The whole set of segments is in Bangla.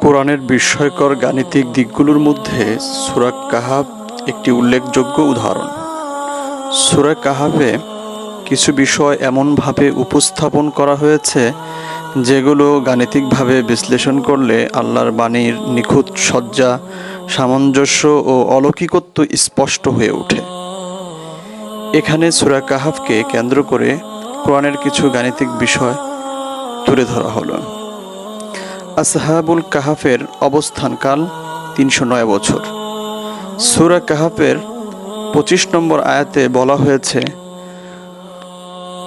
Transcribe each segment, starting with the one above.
কোরআনের বিস্ময়কর গাণিতিক দিকগুলোর মধ্যে সূরা কাহাফ একটি উল্লেখযোগ্য উদাহরণ। সূরা কাহাফে কিছু বিষয় এমনভাবে উপস্থাপন করা হয়েছে যেগুলো গাণিতিকভাবে বিশ্লেষণ করলে আল্লাহর বাণীর নিখুঁত সজ্জা, সামঞ্জস্য ও অলৌকিকত্ব স্পষ্ট হয়ে ওঠে। এখানে সূরা কাহাফকে কেন্দ্র করে কোরআনের কিছু গাণিতিক বিষয় তুলে ধরা হলো। আসহাবুল কাহাফের অবস্থানকাল ৩০৯ বছর। সূরা কাহাফের ২৫ নম্বর আয়াতে বলা হয়েছে,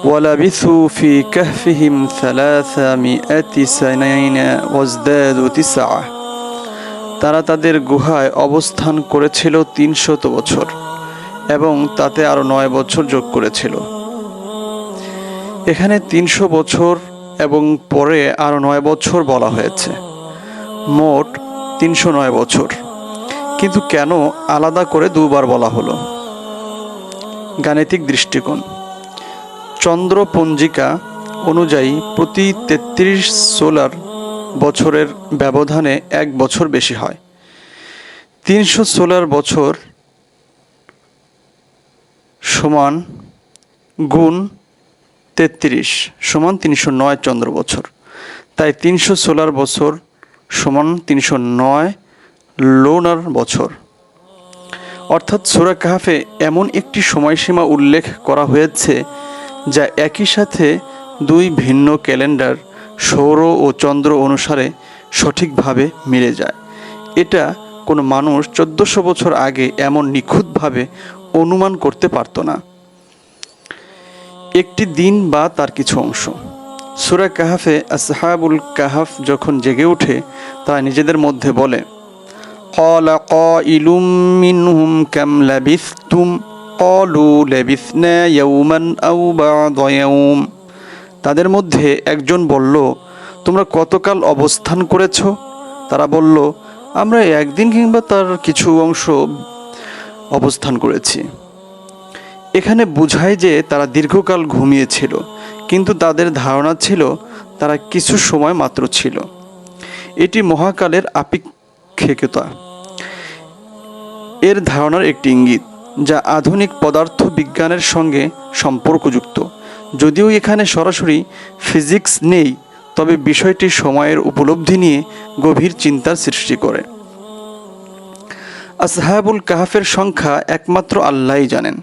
ওয়ালাবিথু ফি কাহফিহিম সালাসামিআতি সানাইনা ওয়াজদাদু তিসআ। তারা তাদের গুহায় অবস্থান করেছিল ৩০০ বছর এবং তাতে আরো ৯ বছর যোগ করেছিল। এখানে ৩০০ বছর এবং পরে আরো ৯ বছর বলা হয়েছে, মোট ৩০৯ বছর। কিন্তু কেন আলাদা করে দুবার বলা হলো? গাণিতিক দৃষ্টিকোণ। চন্দ্র পঞ্জিকা অনুযায়ী প্রতি ৩৩ সোলার বছরের ব্যবধানে ১ বছর বেশি হয়। ৩০০ সোলার বছর সমান গুণ ৩৩ সমান ৩০৯ চন্দ্র বছর। তাই ৩০০ সোলার বছর সমান ৩০৯ লোনার বছর। অর্থাৎ সূরা কাহাফে এমন একটি সময়সীমা উল্লেখ করা হয়েছে যা একই সাথে দুই ভিন্ন ক্যালেন্ডার, সৌর ও চন্দ্র অনুসারে সঠিকভাবে মিলে যায়। এটা কোনো মানুষ ১৪০০ বছর আগে এমন নিখুঁতভাবে অনুমান করতে পারত না। একটি দিন বা তার কিছু অংশ। সূরা কাহাফে আসহাবুল কাহাফ যখন জেগে ওঠে তারা নিজেদের মধ্যে বলে, ক্বালা কাইলুম মিনহুম কাম লাবিথতুম ক্বালু লাবিথনা ইয়াওমান আও বা'দা ইয়াওম। তাদের মধ্যে একজন বলল, তোমরা কতকাল অবস্থান করেছ? তারা বলল, আমরা একদিন কিংবা তার কিছু অংশ অবস্থান করেছি। এখানে বোঝায় যে তারা দীর্ঘকাল ঘুমিয়েছিল, কিন্তু তাদের ধারণা ছিল তারা কিছু সময় মাত্র ছিল। এটি মহাকালের আপেক্ষিকতা এর ধারণার একটি ইঙ্গিত, যা আধুনিক পদার্থ বিজ্ঞানের সঙ্গে সম্পর্কযুক্ত। যদিও এখানে সরাসরি ফিজিক্স নেই, তবে বিষয়টি সময়ের উপলব্ধি নিয়ে গভীর চিন্তার সৃষ্টি করে। আসহাবুল কাহাফের সংখ্যা একমাত্র আল্লাহই জানেন।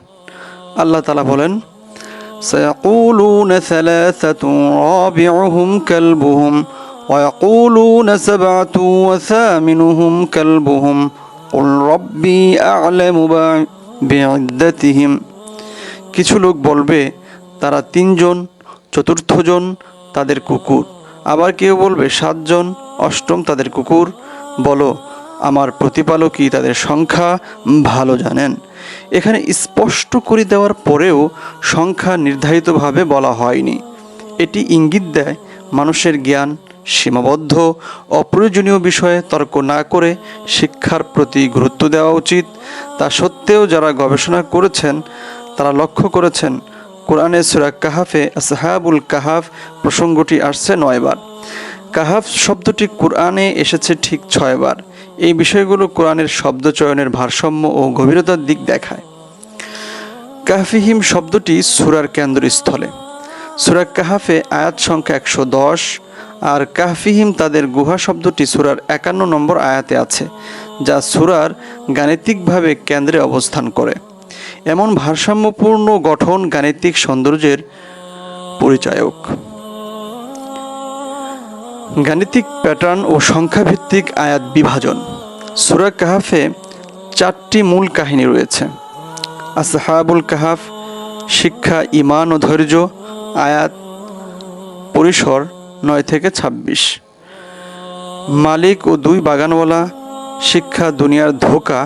আল্লাহ তাআলা বলেন, সায়াকুলুনা সালাসাতুন রাবিউহুম কালবুহুম ওয়া ইয়াকুলুনা সাবআতুন ওয়া সামিনুহুম কালবুহুম কুল রাব্বি আ'লামু বি'ইদ্দাতিহিম। কিছু লোক বলবে তারা ৩ জন, চতুর্থজন তাদের কুকুর। আবার কেউ বলবে ৭ জন, অষ্টম তাদের কুকুর। বলো, আমার প্রতিপালকই তাদের সংখ্যা ভালো জানেন। এখানে স্পষ্ট করে দেওয়ার পরেও সংখ্যা নির্ধারিতভাবে বলা হয়নি। এটি ইঙ্গিত দেয় মানুষের জ্ঞান সীমাবদ্ধ, অপ্রয়োজনীয় বিষয়ে তর্ক না করে শিক্ষার প্রতি গুরুত্ব দেওয়া উচিত। তা সত্ত্বেও যারা গবেষণা করেছেন তারা লক্ষ্য করেছেন কোরআনে সূরা কাহাফে আসহাবুল কাহাফ প্রসঙ্গটি আসছে ৯ বার। কাহাফ শব্দটি কোরআনে এসেছে ঠিক ৬ বার। এই বিষয়গুলো কোরআনের শব্দচয়নের ভারসাম্য ও গভীরতার দিক দেখায়। কাহফিহিম শব্দটি সূরার কেন্দ্রস্থলে। সূরা কাহাফে আয়াত সংখ্যা ১১০, আর কাহফিহিম তাদের গুহা শব্দটি সূরার ৫১ নম্বর আয়াতে আছে, যা সূরার গাণিতিকভাবে কেন্দ্রে অবস্থান করে। এমন ভারসাম্যপূর্ণ গঠন গাণিতিক সৌন্দর্যের পরিচায়ক। গাণিতিক প্যাটার্ন ও সংখ্যাভিত্তিক আয়াত বিভাজন। সূরা কাহাফে ৪টি মূল কাহিনী রয়েছে। আসহাবুল কাহাফ, শিক্ষা, ঈমান ও ধৈর্য, আয়াত পরিসর ৯ থেকে ২৬। মালিক ও ২ বাগানওয়ালা, শিক্ষা, দুনিয়ার ধোঁকা,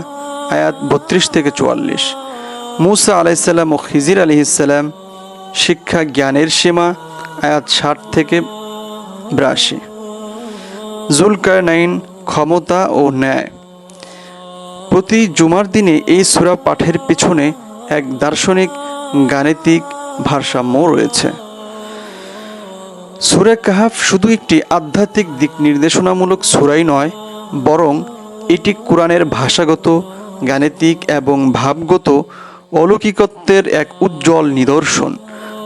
আয়াত ৩২ থেকে ৪৪। মূসা আলাইহিসসালাম ও খিজির আলাইহিসসালাম, শিক্ষা, জ্ঞানের সীমা, আয়াত ৬০ থেকে ৮২। যুলকারনাইন, ক্ষমতা ও ন্যায়। প্রতি জুমার দিনে এই সূরা পাঠের পিছনে এক দার্শনিক গাণিতিক ভারসাম্য রয়েছে। সূরা কাহাফ শুধু একটি আধ্যাত্মিক দিক নির্দেশনামূলক সূরাই নয়, বরং এটি কোরআনের ভাষাগত, গাণিতিক এবং ভাবগত অলৌকিকত্বের এক উজ্জ্বল নিদর্শন।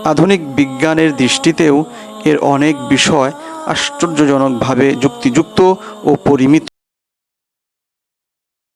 আধুনিক বিজ্ঞানের দৃষ্টিতেও এর অনেক বিষয় আশ্চর্যজনকভাবে যুক্তিযুক্ত ও পরিমিত।